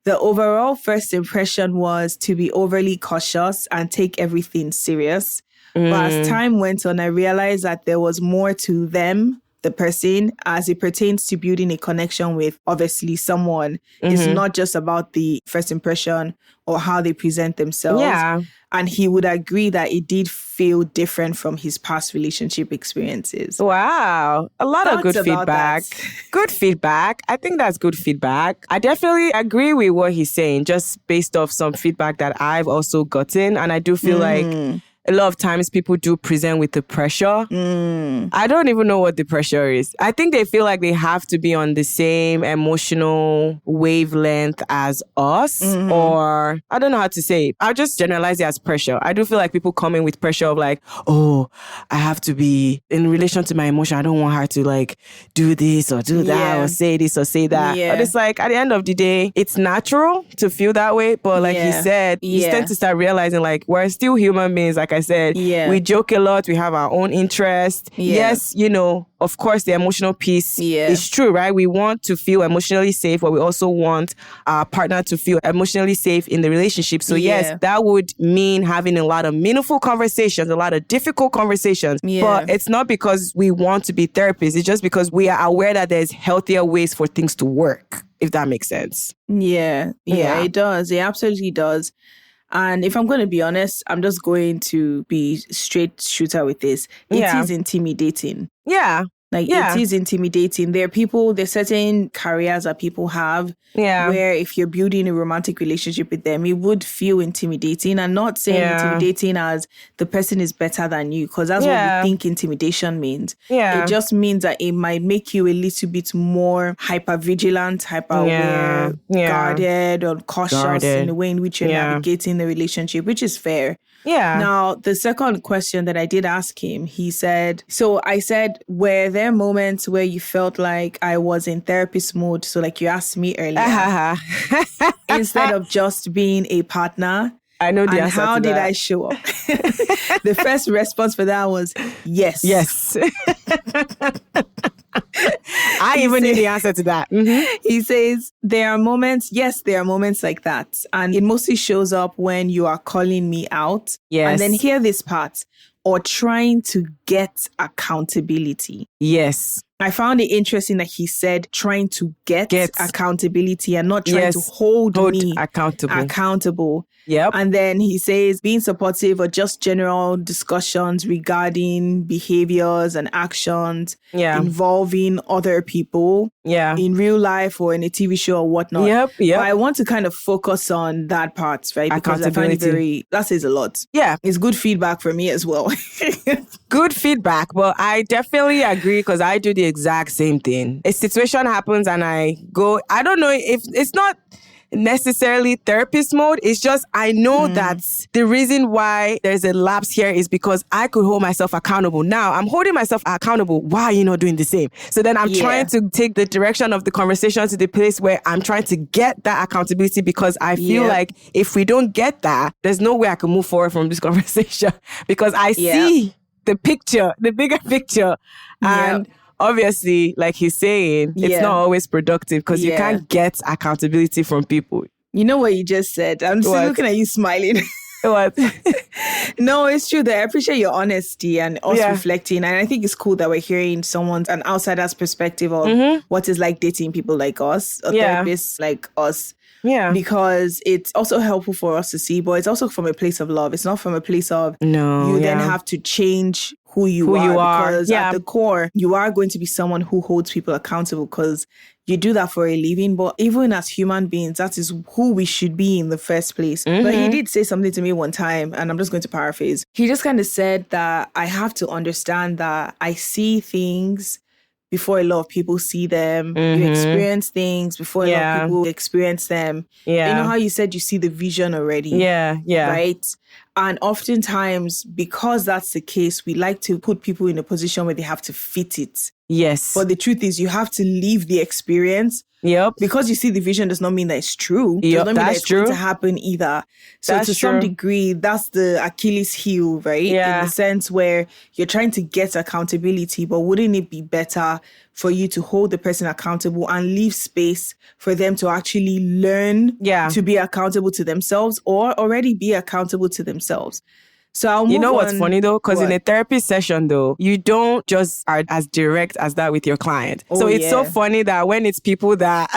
the overall first impression was to be overly cautious and take everything serious. But as time went on, I realized that there was more to them, the person, as it pertains to building a connection with obviously someone. It's not just about the first impression or how they present themselves. Yeah. And he would agree that it did feel different from his past relationship experiences.
Wow. A lot of good feedback. Good feedback. I think that's good feedback. I definitely agree with what he's saying, just based off some feedback that I've also gotten. And I do feel like a lot of times people do present with the pressure. I don't even know what the pressure is. I think they feel like they have to be on the same emotional wavelength as us, or I don't know how to say it. I'll just generalize it as pressure. I do feel like people come in with pressure of like, oh, I have to be in relation to my emotion. I don't want her to like do this or do that or say this or say that. But it's like at the end of the day, it's natural to feel that way. But like he said, you tend to start realizing like we're still human beings. Like I said, we joke a lot. We have our own interest. Yes, you know, of course, the emotional piece is true, right? We want to feel emotionally safe, but we also want our partner to feel emotionally safe in the relationship. So yes, that would mean having a lot of meaningful conversations, a lot of difficult conversations. But it's not because we want to be therapists. It's just because we are aware that there's healthier ways for things to work, if that makes sense.
Yeah, it does. It absolutely does. And if I'm going to be honest, I'm just going to be straight shooter with this. It is intimidating.
Yeah.
Like, it is intimidating. There's certain careers that people have where if you're building a romantic relationship with them, it would feel intimidating. And not saying intimidating as the person is better than you, because that's what we think intimidation means. It just means that it might make you a little bit more hyper-vigilant, hyper-aware, guarded or cautious in the way in which you're navigating the relationship, which is fair. Yeah. Now, the second question that I did ask him, he said, so I said, were there moments where you felt like I was in therapist mode? So like you asked me earlier, instead of just being a partner.
I know the answer to that.
How did I show up? The first response for that was yes.
Yes. I even knew the answer to that.
He says, there are moments like that. And it mostly shows up when you are calling me out. Yes. And then hear this part, or trying to get accountability.
Yes.
I found it interesting that he said trying to get accountability and not trying to hold me accountable. Yep. And then he says being supportive or just general discussions regarding behaviors and actions involving other people in real life or in a TV show or whatnot. Yep. But I want to kind of focus on that part, right? Because I find it that says a lot. Yeah. It's good feedback for me as well.
Good feedback. But I definitely agree because I do the exact same thing. A situation happens and I go, I don't know if it's not necessarily therapist mode. It's just, I know that the reason why there's a lapse here is because I could hold myself accountable. Now I'm holding myself accountable. Why are you not doing the same? So then I'm trying to take the direction of the conversation to the place where I'm trying to get that accountability, because I feel like if we don't get that, there's no way I can move forward from this conversation, because I see the picture, the bigger picture. And obviously, like he's saying, it's not always productive, because you can't get accountability from people.
You know what you just said? I'm still looking at you smiling.
What?
No, it's true that I appreciate your honesty and us reflecting. And I think it's cool that we're hearing an outsider's perspective of what it's like dating people like us, or therapists like us.
Yeah.
Because it's also helpful for us to see, but it's also from a place of love. It's not from a place of you then have to change who you are. Because at the core, you are going to be someone who holds people accountable, because you do that for a living. But even as human beings, that is who we should be in the first place. But he did say something to me one time, and I'm just going to paraphrase. He just kind of said that I have to understand that I see things before a lot of people see them. You experience things before a lot of people experience them. Yeah. You know how you said you see the vision already?
Yeah.
Right? And oftentimes, because that's the case, we like to put people in a position where they have to fit it.
Yes.
But the truth is, you have to live the experience.
Yep.
Because you see the vision does not mean that it's true. Does not mean that it's going to happen either. So to some degree, that's the Achilles heel, right?
Yeah.
In the sense where you're trying to get accountability, but wouldn't it be better for you to hold the person accountable and leave space for them to actually learn to be accountable to themselves, or already be accountable to themselves? So I'll move
You know what's
on.
funny though? Because in a therapy session though, you don't just are as direct as that with your client. So it's so funny that when it's people that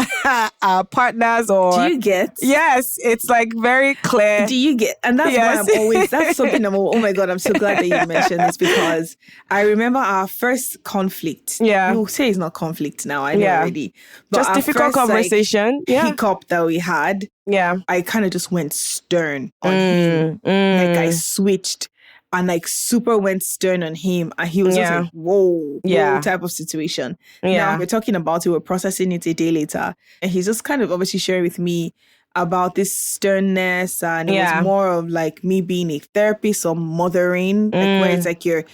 are partners or...
Do you get?
Yes, it's like very clear.
Do you get? And that's why I'm always... That's something I'm... Oh my God, I'm so glad that you mentioned this, because I remember our first conflict.
Yeah.
You say it's not conflict now, I know already. But
just difficult conversation.
Hiccup that we had.
Yeah.
I kind of just went stern on him. Like I switched and like super went stern on him. And he was just like, whoa type of situation. Now we're talking about it, we're processing it a day later. And he's just kind of obviously sharing with me about this sternness, and it was more of like me being a therapist or mothering, like where it's like you're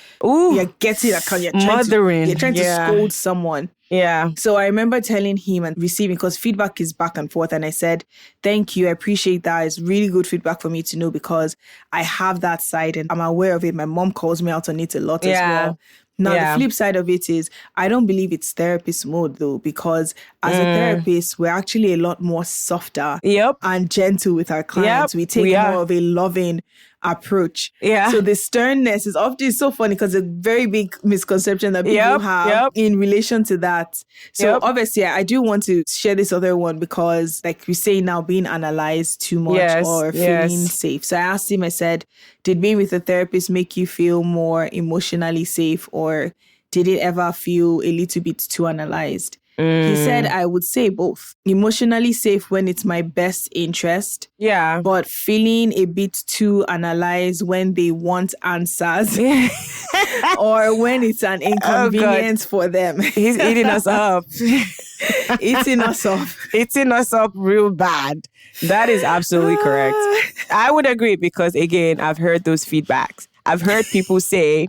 getting you're trying to scold someone.
Yeah.
So I remember telling him and receiving, because feedback is back and forth. And I said, thank you. I appreciate that. It's really good feedback for me to know, because I have that side and I'm aware of it. My mom calls me out on it a lot as well. Now, the flip side of it is, I don't believe it's therapist mode though, because as a therapist, we're actually a lot more softer and gentle with our clients. We take more of a loving approach. So the sternness is often so funny, because a very big misconception that people have in relation to that. So obviously, I do want to share this other one, because like we say now, being analyzed too much or feeling safe. So I asked him, I said, did being with a therapist make you feel more emotionally safe, or did it ever feel a little bit too analyzed? He said, I would say both. Emotionally safe when it's my best interest.
Yeah.
But feeling a bit too analyzed when they want answers. Or when it's an inconvenience for them.
He's eating us up.
Eating us up.
Eating us up real bad. That is absolutely correct. I would agree, because again, I've heard those feedbacks. I've heard people say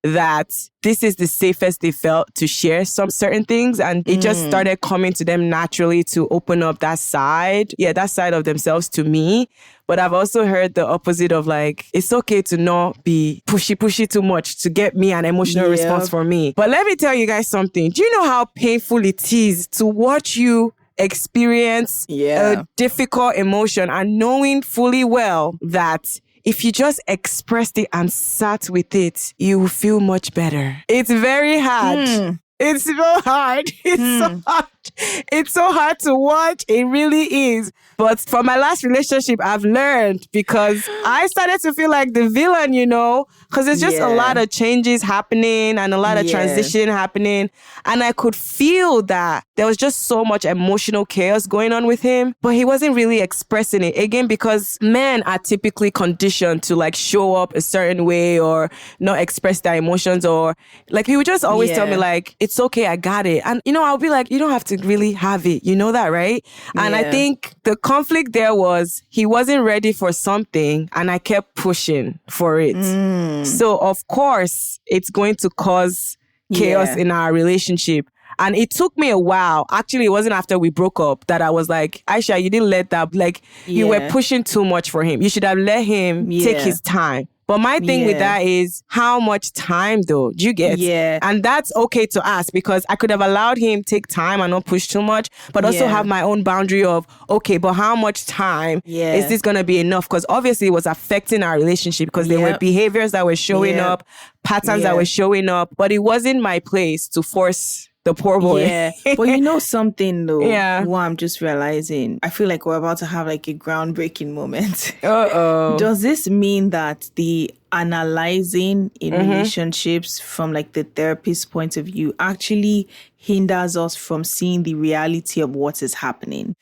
that this is the safest they felt to share some certain things, and it just started coming to them naturally to open up that side of themselves to me. But I've also heard the opposite of like, it's okay to not be pushy too much to get me an emotional response from me. But let me tell you guys something. Do you know how painful it is to watch you experience a difficult emotion and knowing fully well that if you just expressed it and sat with it, you will feel much better. It's very hard. It's so hard. So hard. It's so hard to watch. It really is. But for my last relationship, I've learned, because I started to feel like the villain, you know, because there's just a lot of changes happening and a lot of transition happening. And I could feel that there was just so much emotional chaos going on with him, but he wasn't really expressing it. Again, because men are typically conditioned to like show up a certain way or not express their emotions, or like he would just always tell me like, it's okay, I got it. And you know, I'll be like, you don't have to didn't really have it. You know that, right? And I think the conflict there was he wasn't ready for something and I kept pushing for it. So of course, it's going to cause chaos in our relationship. And it took me a while. Actually, it wasn't after we broke up that I was like, Aisha, you didn't let that, like, you were pushing too much for him. You should have let him take his time. But my thing with that is how much time though? Do you get?
Yeah.
And that's okay to ask because I could have allowed him take time and not push too much, but also have my own boundary of, okay, but how much time is this going to be enough? Because obviously it was affecting our relationship because there were behaviors that were showing up, patterns that were showing up, but it wasn't my place to force the poor boy.
Yeah. But you know something though?
Yeah.
What I'm just realizing, I feel like we're about to have like a groundbreaking moment.
Uh-oh.
Does this mean that the analyzing in relationships from like the therapist's point of view actually hinders us from seeing the reality of what is happening?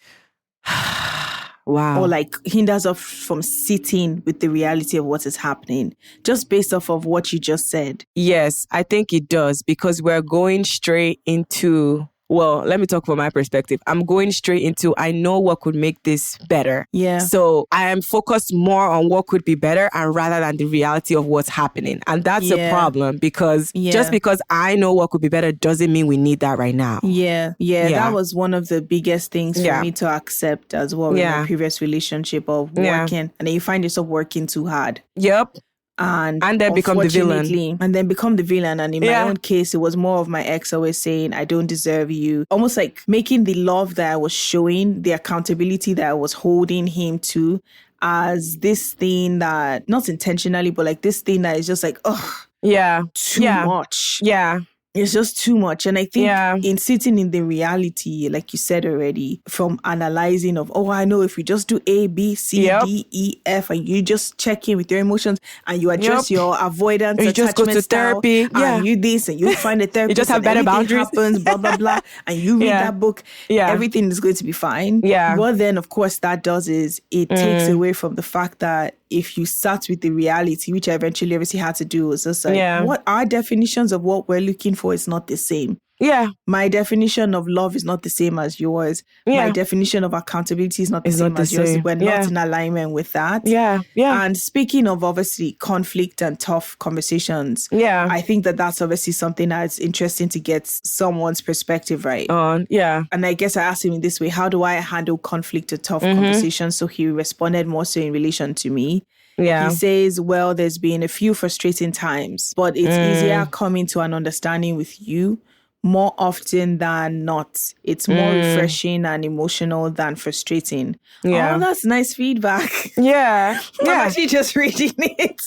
Wow.
Or like hinders us from sitting with the reality of what is happening, just based off of what you just said?
Yes, I think it does because we're going straight into, well, let me talk from my perspective. I'm going straight into, I know what could make this better.
Yeah.
So I am focused more on what could be better and rather than the reality of what's happening. And that's a problem because just because I know what could be better doesn't mean we need that right now.
Yeah. That was one of the biggest things for me to accept as well in my previous relationship of working. And then you find yourself working too hard.
Yep.
And
then become the villain.
And then become the villain. And in my own case, it was more of my ex always saying, I don't deserve you. Almost like making the love that I was showing, the accountability that I was holding him to as this thing that, not intentionally, but like this thing that is just like, too much.
Yeah.
It's just too much. And I think in sitting in the reality, like you said already, from analyzing of, I know if you just do A, B, C, D, E, F, and you just check in with your emotions and you address your avoidance,
you just go to therapy,
and you this, and you find a therapist,
you just have better boundaries.
Happens, blah, blah, blah, and you read that book, everything is going to be fine.
Yeah.
What then, of course, that does is it takes away from the fact that if you sat with the reality, which I eventually obviously had to do, was just like, what our definitions of what we're looking for is not the same.
Yeah.
My definition of love is not the same as yours.
Yeah.
My definition of accountability is not the same as yours. We're not in alignment with that.
Yeah.
And speaking of obviously conflict and tough conversations, I think that that's obviously something that's interesting to get someone's perspective right on.
Yeah.
And I guess I asked him in this way, how do I handle conflict or tough conversations? So he responded more so in relation to me.
Yeah.
He says, well, there's been a few frustrating times, but it's easier coming to an understanding with you more often than not. It's more refreshing and emotional than frustrating.
Yeah.
Oh, that's nice feedback.
Yeah.
I'm actually just reading it.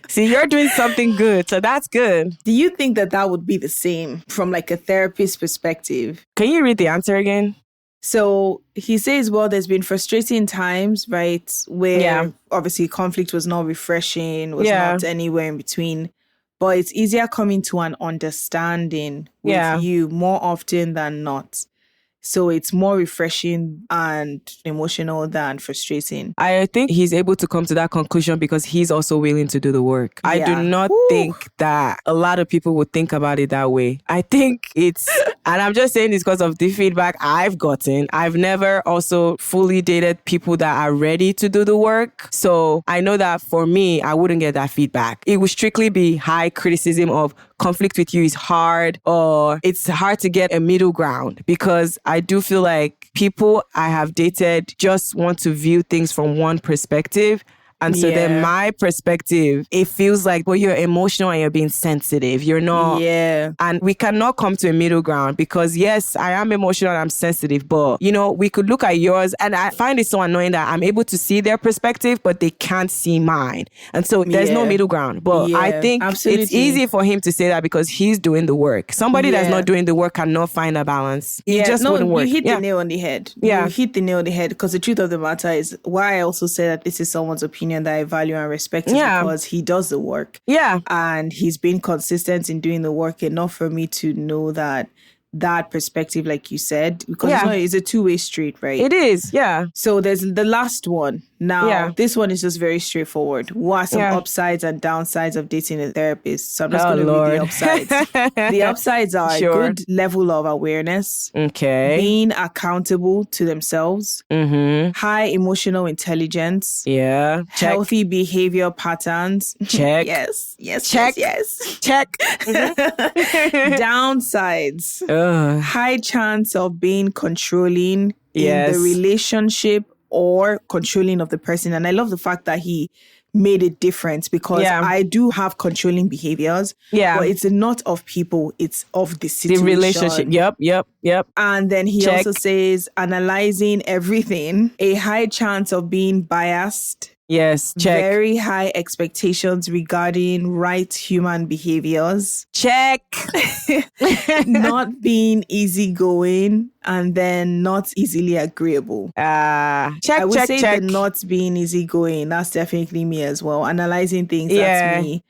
See, you're doing something good, so that's good.
Do you think that that would be the same from like a therapist perspective?
Can you read the answer again?
So he says, well, there's been frustrating times, right, where obviously conflict was not refreshing, was not anywhere in between. But it's easier coming to an understanding with you more often than not. So it's more refreshing and emotional than frustrating.
I think he's able to come to that conclusion because he's also willing to do the work. I do not think that a lot of people would think about it that way. I think it's, and I'm just saying this because of the feedback I've gotten. I've never also fully dated people that are ready to do the work. So I know that for me, I wouldn't get that feedback. It would strictly be high criticism of conflict with you is hard, or it's hard to get a middle ground, because I do feel like people I have dated just want to view things from one perspective. And so then my perspective, it feels like, well, you're emotional and you're being sensitive. You're not.
Yeah.
And we cannot come to a middle ground because, yes, I am emotional and I'm sensitive. But, you know, we could look at yours. And I find it so annoying that I'm able to see their perspective, but they can't see mine. And so there's no middle ground. But I think it's easy for him to say that because he's doing the work. Somebody that's not doing the work cannot find a balance. It just wouldn't work.
You hit the nail on the head.
Yeah.
You hit the nail on the head, because the truth of the matter is why I also say that this is someone's opinion that I value and respect, is because he does the work. Yeah. And he's been consistent in doing the work enough for me to know that perspective, like you said, because it's a two-way street, right?
It is, yeah.
So there's the last one Now, this one is just very straightforward. What are some upsides and downsides of dating a therapist? So I'm just going to read the upsides. The upsides are a good level of awareness, being accountable to themselves, high emotional intelligence, healthy behavior patterns.
Check.
Yes.
Check. Check.
Downsides. High chance of being controlling in the relationship or controlling of the person. And I love the fact that he made a difference because I do have controlling behaviors. But it's not of people, it's of the situation.
The relationship. Yep.
And then he also says, analyzing everything, a high chance of being biased.
Yes, check.
Very high expectations regarding right human behaviors.
Check.
Not being easygoing and then not easily agreeable.
Check,
I would say
check.
the not being easygoing, that's definitely me as well. Analyzing things, that's me.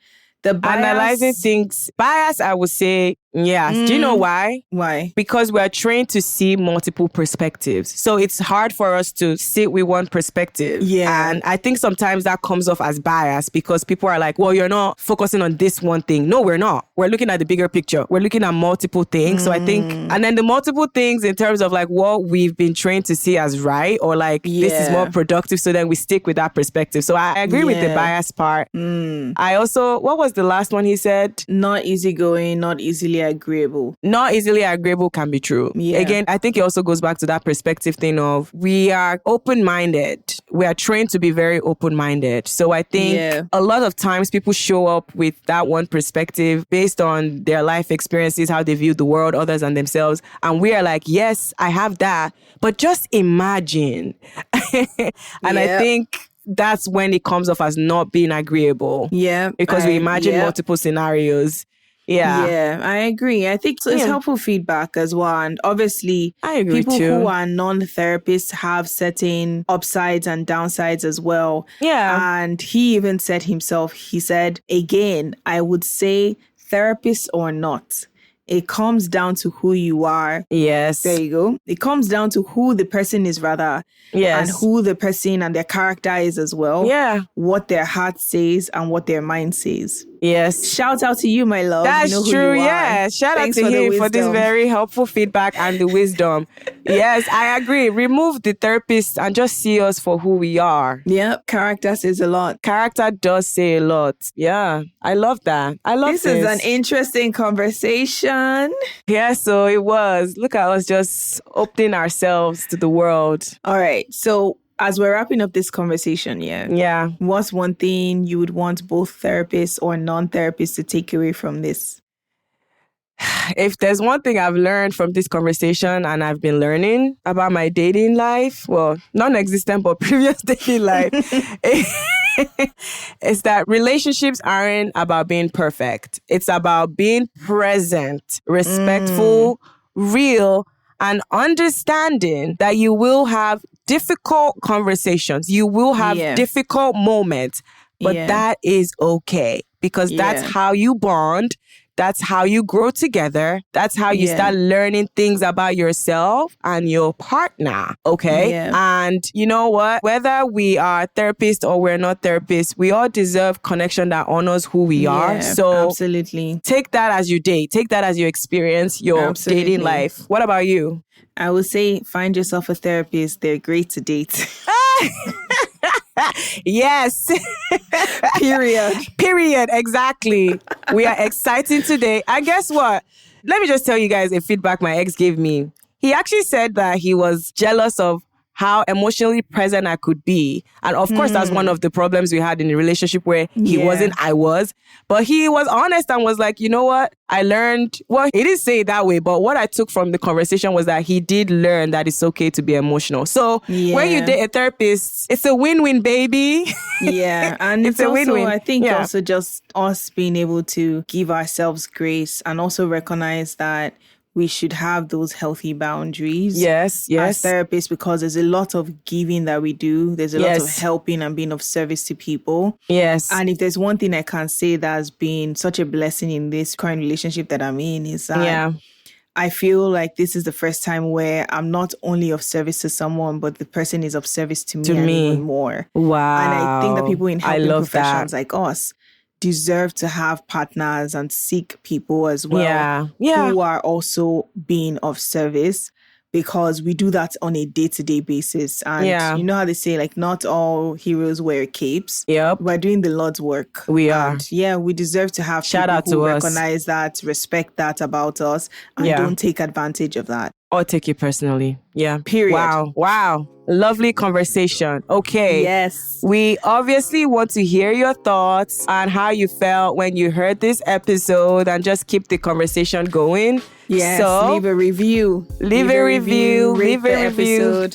The bias,
analyzing things. Bias, I would say, yes. Do you know why?
Why?
Because we're trained to see multiple perspectives. So it's hard for us to sit with one perspective.
Yeah.
And I think sometimes that comes off as bias because people are like, well, you're not focusing on this one thing. No, we're not. We're looking at the bigger picture. We're looking at multiple things. So I think, and then the multiple things in terms of like what we've been trained to see as right or like this is more productive. So then we stick with that perspective. So I agree with the bias part. I also, what was the last one he said?
Not easygoing, not easily agreeable.
Not easily agreeable can be true.
Yeah.
Again, I think it also goes back to that perspective thing of we are open-minded. We are trained to be very open-minded. So I think a lot of times people show up with that one perspective based on their life experiences, how they view the world, others and themselves. And we are like, yes, I have that. But just imagine. And I think that's when it comes off as not being agreeable.
Yeah.
Because we imagine multiple scenarios.
Yeah, I agree. I think it's helpful feedback as well. And obviously,
I agree
people
too.
who are non-therapists have certain upsides and downsides as well.
Yeah.
And he even said himself, he said, again, I would say therapist or not, it comes down to who you are.
Yes.
There you go. It comes down to who the person is rather.
Yes.
And who the person and their character is as well.
Yeah.
What their heart says and what their mind says.
Yes.
Shout out to you, my love.
That's
you know who
true.
you are.
Yeah. Shout
Thanks
out to
for
him for this very helpful feedback and the wisdom. Yes, I agree. Remove the therapist and just see us for who we are.
Yep. Character says a lot.
Character does say a lot. Yeah. I love that. I love this.
This is an interesting conversation.
Yeah, so it was. Look at us just opening ourselves to the world.
All right. So as we're wrapping up this conversation, what's one thing you would want both therapists or non-therapists to take away from this?
If there's one thing I've learned from this conversation and I've been learning about my dating life, well, non-existent but previous dating life, is that relationships aren't about being perfect. It's about being present, respectful, real, and understanding that you will have difficult conversations. You will have difficult moments, but that is okay because that's how you bond. That's how you grow together. That's how you start learning things about yourself and your partner. Okay. And you know what? Whether we are therapists or we're not therapists, we all deserve connection that honors who we are. So
absolutely.
Take that as you date. Take that as you experience your dating life. What about you?
I would say find yourself a therapist. They're great to date.
Yes. Period. Exactly. We are exciting today. And guess what? Let me just tell you guys a feedback my ex gave me. He actually said that he was jealous of how emotionally present I could be. And of course, that's one of the problems we had in the relationship where he wasn't, I was. But he was honest and was like, you know what? I learned, well, he didn't say it that way, but what I took from the conversation was that he did learn that it's okay to be emotional. So when you date a therapist, it's a win-win, baby.
Yeah. And it's a win-win. I think also just us being able to give ourselves grace and also recognize that we should have those healthy boundaries.
Yes.
As therapists, because there's a lot of giving that we do. There's a lot of helping and being of service to people.
Yes.
And if there's one thing I can say that has been such a blessing in this current relationship that I'm in is that I feel like this is the first time where I'm not only of service to someone, but the person is of service to me and even more.
Wow.
And I think that people in helping professions like us deserve to have partners and seek people as well who are also being of service, because we do that on a day-to-day basis. And you know how they say, like, not all heroes wear capes.
Yep.
We're doing the Lord's work.
We are.
And we deserve to have
Shout
people
out to
who
us.
recognize that, respect that about us, and don't take advantage of that.
Or take it personally. Yeah.
Period.
Wow. Lovely conversation. Okay.
Yes.
We obviously want to hear your thoughts on how you felt when you heard this episode, and just keep the conversation going.
Yes.
So,
leave a review.
Leave a review.
Rate the episode.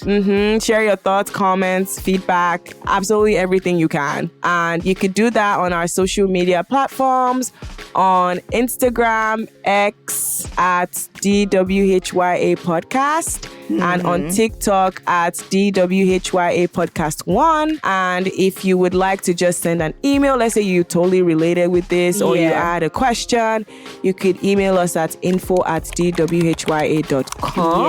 Share your thoughts, comments, feedback, absolutely everything you can. And you could do that on our social media platforms, on Instagram, X at DWHYA Podcast, and on TikTok at DWHYA Podcast 1. And if you would like to just send an email, let's say you totally related with this, or you had a question, you could email us at info@dwhya.com.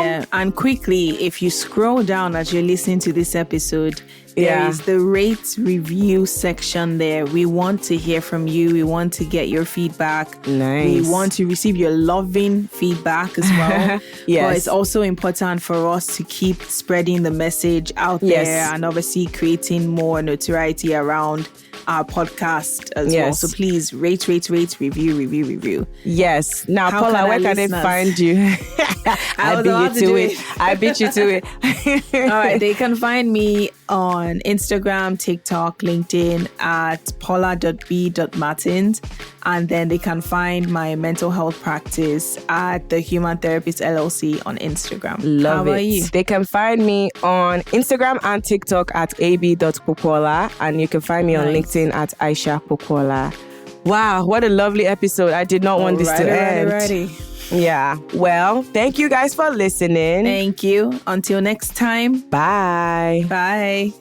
Yeah, and quickly, if you scroll down as you're listening to this episode, there is the rate review section there. We want to hear from you. We want to get your feedback.
Nice.
We want to receive your loving feedback as well.
Yes.
But it's also important for us to keep spreading the message out there, and obviously creating more notoriety around our podcast as well. So please rate, review.
Yes. Now, Paula, where can they find you? I beat you to it.
All right. They can find me on Instagram, TikTok, LinkedIn at paula.b.martins. And then they can find my mental health practice at the Human Therapist LLC on Instagram.
How
about you?
They can find me on Instagram and TikTok at ab.popoola. And you can find me on LinkedIn at Aisha Popoola. Wow, what a lovely episode. I did not want this to end. Yeah. Well, thank you guys for listening.
Thank you. Until next time.
Bye.
Bye.